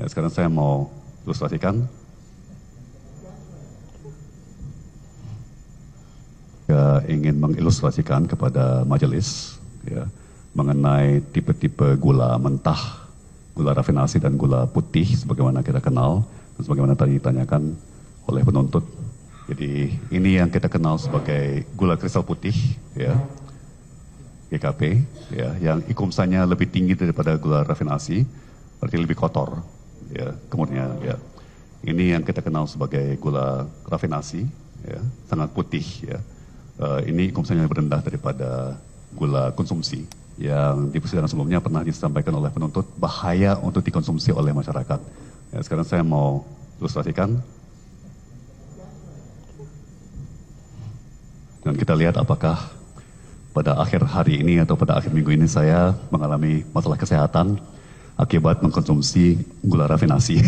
Ya, sekarang saya mau ilustrasikan. Saya ingin mengilustrasikan kepada majelis ya, mengenai tipe-tipe gula mentah, gula rafinasi dan gula putih sebagaimana kita kenal dan sebagaimana tadi ditanyakan oleh penuntut. Jadi ini yang kita kenal sebagai gula kristal putih ya, GKP ya, yang ikumsanya lebih tinggi daripada gula rafinasi, berarti lebih kotor ya. Kemudian ya, ini yang kita kenal sebagai gula rafinasi ya, sangat putih ya. Ini ikumsanya lebih rendah daripada gula konsumsi yang di persidangan sebelumnya pernah disampaikan oleh penuntut bahaya untuk dikonsumsi oleh masyarakat. Ya, sekarang saya mau ilustrasikan. Dan kita lihat apakah pada akhir hari ini atau pada akhir minggu ini saya mengalami masalah kesehatan akibat mengkonsumsi gula rafinasi.